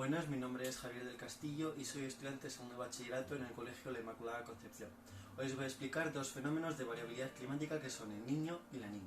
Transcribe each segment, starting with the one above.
Buenas, mi nombre es Javier del Castillo y soy estudiante de segundo bachillerato en el Colegio La Inmaculada Concepción. Hoy os voy a explicar dos fenómenos de variabilidad climática que son el niño y la niña.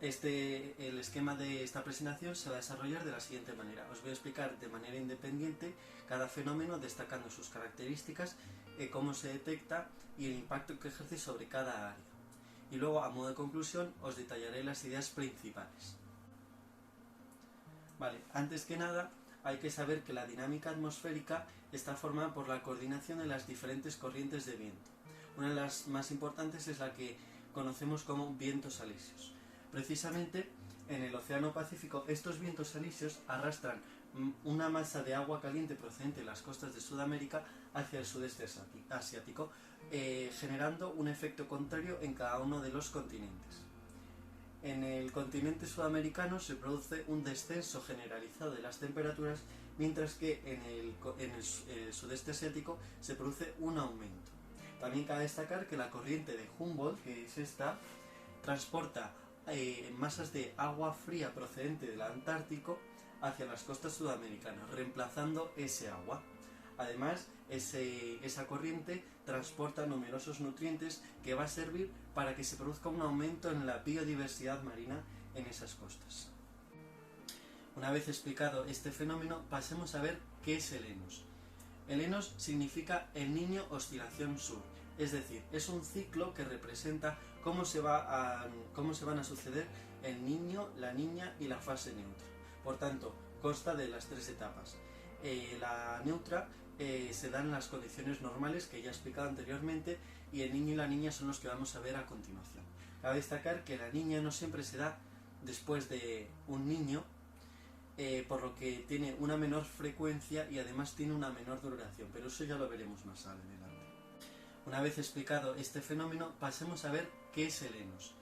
El esquema de esta presentación se va a desarrollar de la siguiente manera. Os voy a explicar de manera independiente cada fenómeno destacando sus características, cómo se detecta y el impacto que ejerce sobre cada área. Y luego, a modo de conclusión, os detallaré las ideas principales. Vale, antes que nada hay que saber que la dinámica atmosférica está formada por la coordinación de las diferentes corrientes de viento. Una de las más importantes es la que conocemos como vientos alisios. Precisamente en el Océano Pacífico estos vientos alisios arrastran una masa de agua caliente procedente de las costas de Sudamérica hacia el sudeste asiático, generando un efecto contrario en cada uno de los continentes. En el continente sudamericano se produce un descenso generalizado de las temperaturas, mientras que en el sudeste asiático se produce un aumento. También cabe destacar que la corriente de Humboldt, que es esta, transporta masas de agua fría procedente del Antártico hacia las costas sudamericanas, reemplazando ese agua. Además, esa corriente transporta numerosos nutrientes que va a servir para que se produzca un aumento en la biodiversidad marina en esas costas. Una vez explicado este fenómeno, pasemos a ver qué es el ENOS. El ENOS significa el Niño Oscilación Sur, es decir, es un ciclo que representa cómo se van a suceder el niño, la niña y la fase neutra. Por tanto, consta de las tres etapas. La neutra se dan las condiciones normales que ya he explicado anteriormente, y el niño y la niña son los que vamos a ver a continuación. Cabe destacar que la niña no siempre se da después de un niño, por lo que tiene una menor frecuencia y además tiene una menor duración, pero eso ya lo veremos más adelante. Una vez explicado este fenómeno, pasemos a ver qué es el ENOS.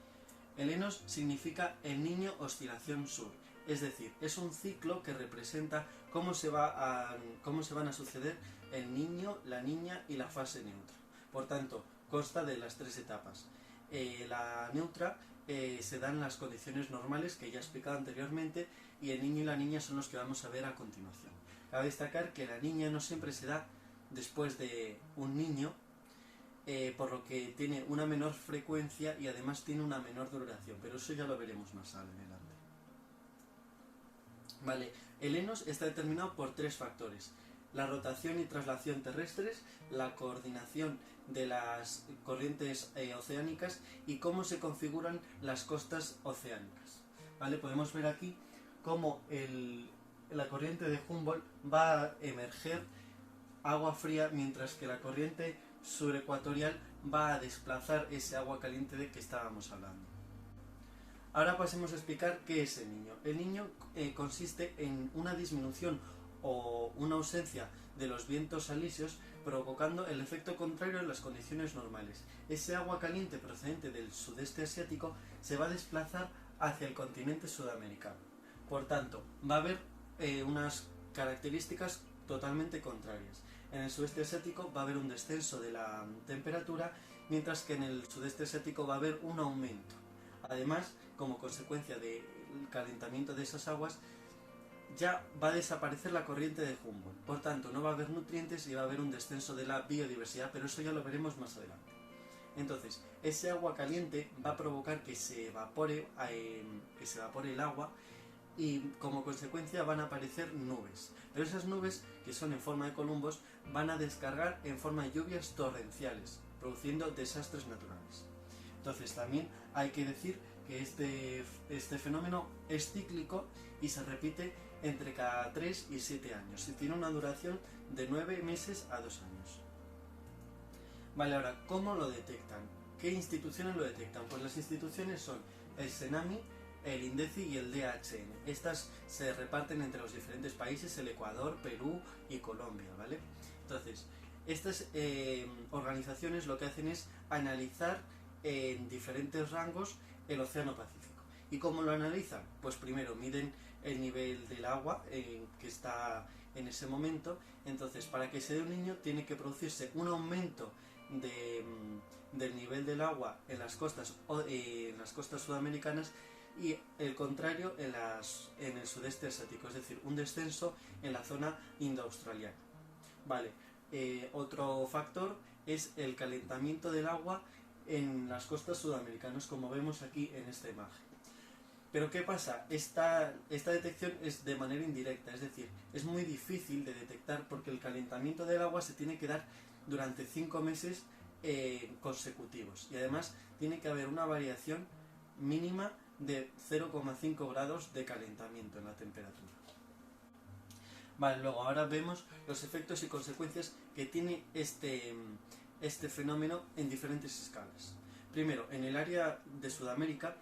El ENOS significa el Niño Oscilación Sur, es decir, es un ciclo que representa cómo se van a suceder el niño, la niña y la fase neutra. Por tanto, consta de las tres etapas. La neutra se dan las condiciones normales que ya he explicado anteriormente, y el niño y la niña son los que vamos a ver a continuación. Cabe destacar que la niña no siempre se da después de un niño, por lo que tiene una menor frecuencia y además tiene una menor duración, pero eso ya lo veremos más adelante. Vale, el ENOS está determinado por tres factores: la rotación y traslación terrestres, la coordinación de las corrientes oceánicas y cómo se configuran las costas oceánicas. Vale, podemos ver aquí cómo la corriente de Humboldt va a emerger agua fría, mientras que la corriente surecuatorial va a desplazar ese agua caliente de que estábamos hablando. Ahora pasemos a explicar qué es el niño. El niño consiste en una disminución o una ausencia de los vientos alisios, provocando el efecto contrario en las condiciones normales. Ese agua caliente procedente del sudeste asiático se va a desplazar hacia el continente sudamericano. Por tanto, va a haber unas características totalmente contrarias. En el sudeste asiático va a haber un descenso de la temperatura, mientras que en el sudeste asiático va a haber un aumento. Además, como consecuencia del calentamiento de esas aguas, ya va a desaparecer la corriente de Humboldt. Por tanto, no va a haber nutrientes y va a haber un descenso de la biodiversidad, pero eso ya lo veremos más adelante. Entonces, ese agua caliente va a provocar que se evapore el agua, y como consecuencia van a aparecer nubes. Pero esas nubes, que son en forma de columpos, van a descargar en forma de lluvias torrenciales, produciendo desastres naturales. Entonces también hay que decir que este fenómeno es cíclico y se repite entre cada 3 y 7 años, y tiene una duración de 9 meses a 2 años. Vale, ahora, ¿cómo lo detectan? ¿Qué instituciones lo detectan? Pues las instituciones son el SENAMI, el INDECI y el DHN. Estas se reparten entre los diferentes países: el Ecuador, Perú y Colombia, ¿vale? Entonces, estas organizaciones lo que hacen es analizar en diferentes rangos el Océano Pacífico. ¿Y cómo lo analizan? Pues primero miden el nivel del agua que está en ese momento. Entonces, para que se dé un niño tiene que producirse un aumento del nivel del agua en las costas sudamericanas, y el contrario en el sudeste asiático, es decir, un descenso en la zona indoaustraliana. Vale, otro factor es el calentamiento del agua en las costas sudamericanas, como vemos aquí en esta imagen. Pero ¿qué pasa? Esta detección es de manera indirecta, es decir, es muy difícil de detectar porque el calentamiento del agua se tiene que dar durante 5 meses consecutivos, y además tiene que haber una variación mínima de 0,5 grados de calentamiento en la temperatura. Vale, luego ahora vemos los efectos y consecuencias que tiene este fenómeno en diferentes escalas. Primero, en el área de Sudamérica,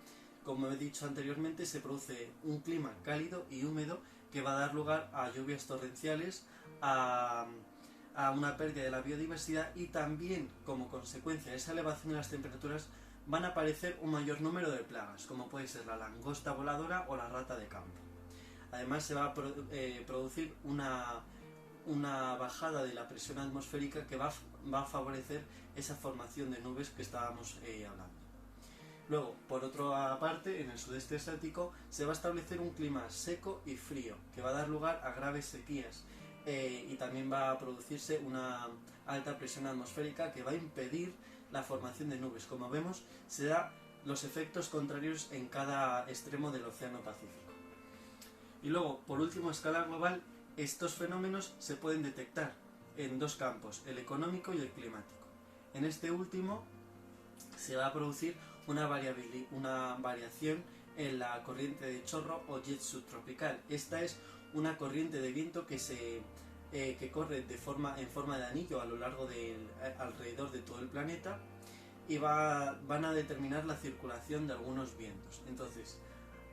como he dicho anteriormente, se produce un clima cálido y húmedo que va a dar lugar a lluvias torrenciales, a una pérdida de la biodiversidad, y también como consecuencia de esa elevación de las temperaturas van a aparecer un mayor número de plagas, como puede ser la langosta voladora o la rata de campo. Además se va a producir una bajada de la presión atmosférica que va a favorecer esa formación de nubes que estábamos hablando. Luego, por otra parte, en el sudeste asiático se va a establecer un clima seco y frío, que va a dar lugar a graves sequías, y también va a producirse una alta presión atmosférica que va a impedir la formación de nubes. Como vemos, se dan los efectos contrarios en cada extremo del Océano Pacífico. Y luego, por último, a escala global, estos fenómenos se pueden detectar en dos campos, el económico y el climático. En este último se va a producir una variación en la corriente de chorro o jet subtropical. Esta es una corriente de viento que corre en forma de anillo a lo largo alrededor de todo el planeta, y van a determinar la circulación de algunos vientos. Entonces,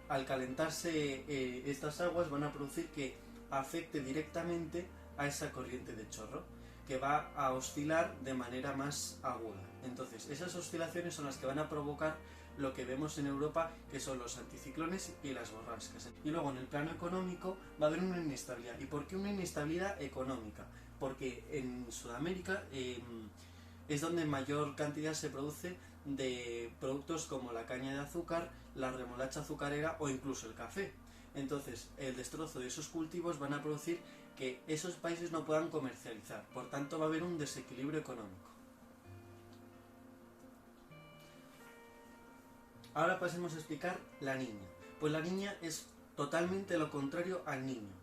al calentarse estas aguas van a producir que afecte directamente a esa corriente de chorro, que va a oscilar de manera más aguda. Entonces, esas oscilaciones son las que van a provocar lo que vemos en Europa, que son los anticiclones y las borrascas. Y luego, en el plano económico, va a haber una inestabilidad. ¿Y por qué una inestabilidad económica? Porque en Sudamérica es donde mayor cantidad se produce de productos como la caña de azúcar, la remolacha azucarera o incluso el café. Entonces, el destrozo de esos cultivos van a producir que esos países no puedan comercializar. Por tanto, va a haber un desequilibrio económico. Ahora pasemos a explicar la niña. Pues la niña es totalmente lo contrario al niño.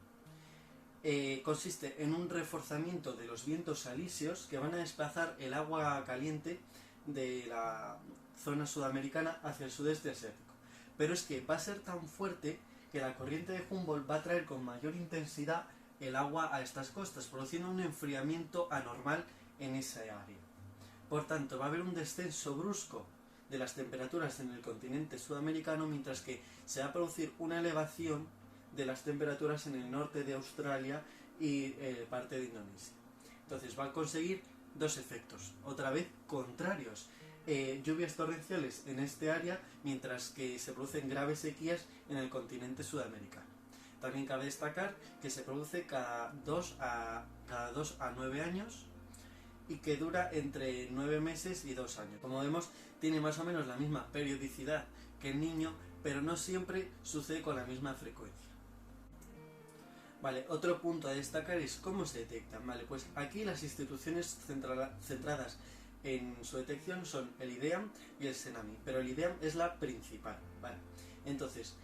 Consiste en un reforzamiento de los vientos alisios que van a desplazar el agua caliente de la zona sudamericana hacia el sudeste asiático. Pero es que va a ser tan fuerte que la corriente de Humboldt va a traer con mayor intensidad el agua a estas costas, produciendo un enfriamiento anormal en esa área. Por tanto, va a haber un descenso brusco de las temperaturas en el continente sudamericano, mientras que se va a producir una elevación de las temperaturas en el norte de Australia y parte de Indonesia. Entonces va a conseguir dos efectos, otra vez contrarios. Lluvias torrenciales en este área, mientras que se producen graves sequías en el continente sudamericano. También cabe destacar que se produce cada 2 a 9 años y que dura entre 9 meses y 2 años. Como vemos, tiene más o menos la misma periodicidad que el niño, pero no siempre sucede con la misma frecuencia. Vale, otro punto a destacar es cómo se detectan. Vale, pues aquí las instituciones centradas en su detección son el IDEAM y el SENAMI, pero el IDEAM es la principal. Vale, entonces,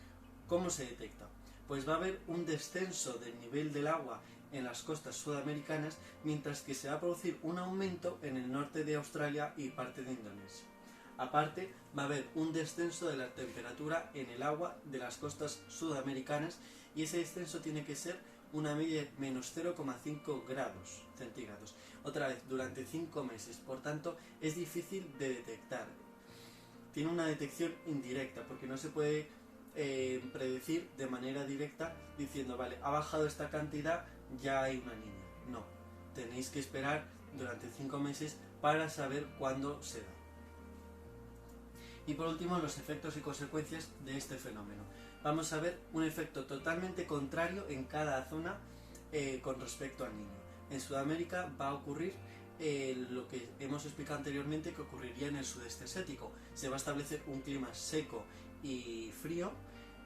¿cómo se detecta? Pues va a haber un descenso del nivel del agua en las costas sudamericanas, mientras que se va a producir un aumento en el norte de Australia y parte de Indonesia. Aparte, va a haber un descenso de la temperatura en el agua de las costas sudamericanas, y ese descenso tiene que ser una media de menos 0,5 grados centígrados. Otra vez, durante 5 meses. Por tanto, es difícil de detectar. Tiene una detección indirecta, porque no se puede predecir de manera directa diciendo, vale, ha bajado esta cantidad, ya hay una niña. No, tenéis que esperar durante 5 meses para saber cuándo se da. Y por último, los efectos y consecuencias de este fenómeno. Vamos a ver un efecto totalmente contrario en cada zona con respecto al niño. En Sudamérica va a ocurrir lo que hemos explicado anteriormente que ocurriría en el sudeste asiático. Se va a establecer un clima seco y frío,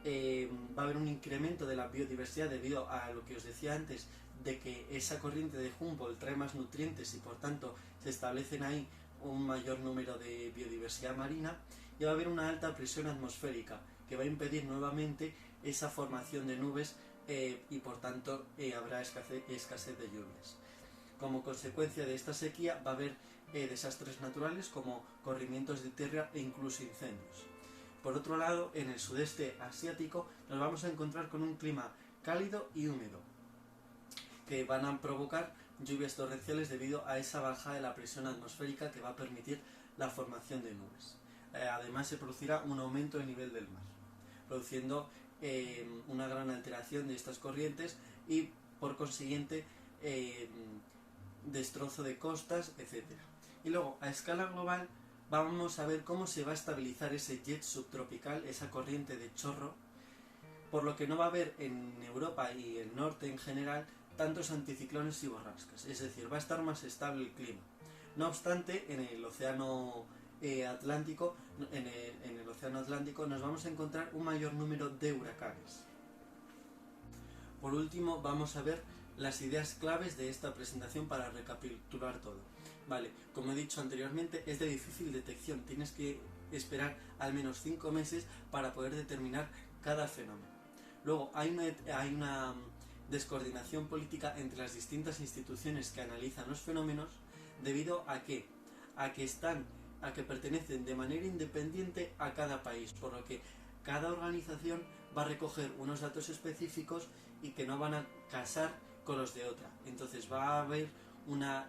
va a haber un incremento de la biodiversidad debido a lo que os decía antes, de que esa corriente de Humboldt trae más nutrientes y por tanto se establecen ahí un mayor número de biodiversidad marina, y va a haber una alta presión atmosférica que va a impedir nuevamente esa formación de nubes y por tanto habrá escasez de lluvias. Como consecuencia de esta sequía va a haber desastres naturales como corrimientos de tierra e incluso incendios. Por otro lado, en el sudeste asiático nos vamos a encontrar con un clima cálido y húmedo, que van a provocar lluvias torrenciales debido a esa bajada de la presión atmosférica que va a permitir la formación de nubes. Además se producirá un aumento del nivel del mar, produciendo una gran alteración de estas corrientes y por consiguiente destrozo de costas, etc. Y luego a escala global vamos a ver cómo se va a estabilizar ese jet subtropical, esa corriente de chorro, por lo que no va a haber en Europa y el norte en general tantos anticiclones y borrascas, es decir, va a estar más estable el clima. No obstante, en el océano Atlántico nos vamos a encontrar un mayor número de huracanes. Por último, vamos a ver las ideas claves de esta presentación para recapitular todo. Vale, como he dicho anteriormente, es de difícil detección, tienes que esperar al menos 5 meses para poder determinar cada fenómeno. Luego, hay una descoordinación política entre las distintas instituciones que analizan los fenómenos debido a que pertenecen de manera independiente a cada país, por lo que cada organización va a recoger unos datos específicos y que no van a casar con los de otra. Entonces va a haber una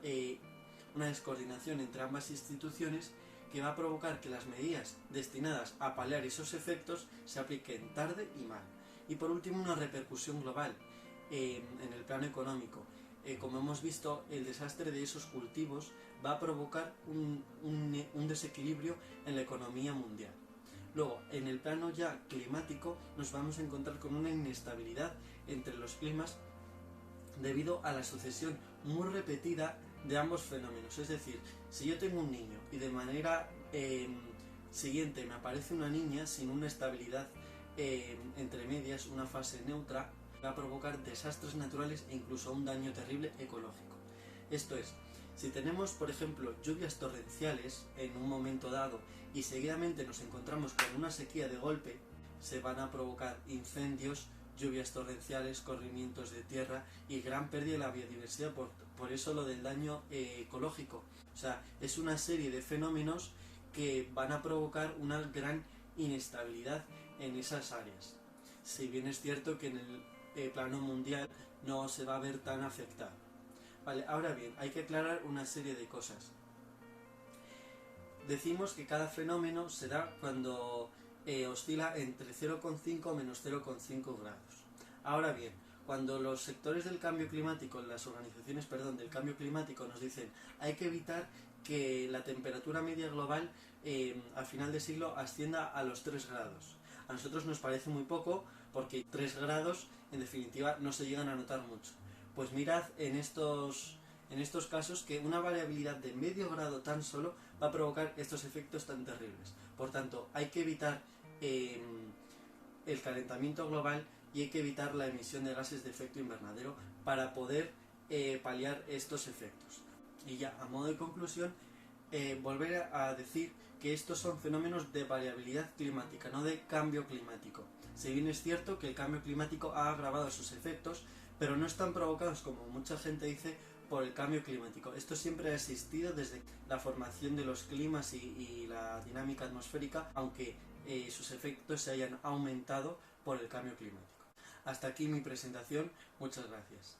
descoordinación entre ambas instituciones que va a provocar que las medidas destinadas a paliar esos efectos se apliquen tarde y mal. Y por último, una repercusión global en el plano económico. Como hemos visto, el desastre de esos cultivos va a provocar un desequilibrio en la economía mundial. Luego, en el plano ya climático, nos vamos a encontrar con una inestabilidad entre los climas debido a la sucesión muy repetida de ambos fenómenos. Es decir, si yo tengo un niño y de manera siguiente me aparece una niña sin una estabilidad entre medias, una fase neutra, va a provocar desastres naturales e incluso un daño terrible ecológico. Esto es, si tenemos, por ejemplo, lluvias torrenciales en un momento dado y seguidamente nos encontramos con una sequía de golpe, se van a provocar incendios, lluvias torrenciales, corrimientos de tierra y gran pérdida de la biodiversidad, por eso lo del daño ecológico. O sea, es una serie de fenómenos que van a provocar una gran inestabilidad en esas áreas. Si bien es cierto que en el plano mundial no se va a ver tan afectado. Vale, ahora bien, hay que aclarar una serie de cosas. Decimos que cada fenómeno se da cuando oscila entre 0,5 menos 0,5 grados. Ahora bien, cuando los sectores del cambio climático, las organizaciones, del cambio climático nos dicen hay que evitar que la temperatura media global al final del siglo ascienda a los 3 grados. A nosotros nos parece muy poco porque 3 grados en definitiva no se llegan a notar mucho. Pues mirad en estos casos que una variabilidad de medio grado tan solo va a provocar estos efectos tan terribles. Por tanto, hay que evitar el calentamiento global y hay que evitar la emisión de gases de efecto invernadero para poder paliar estos efectos. Y ya, a modo de conclusión, volver a decir que estos son fenómenos de variabilidad climática, no de cambio climático. Si bien es cierto que el cambio climático ha agravado sus efectos, pero no están provocados, como mucha gente dice, por el cambio climático. Esto siempre ha existido desde la formación de los climas y la dinámica atmosférica, aunque sus efectos se hayan aumentado por el cambio climático. Hasta aquí mi presentación, muchas gracias.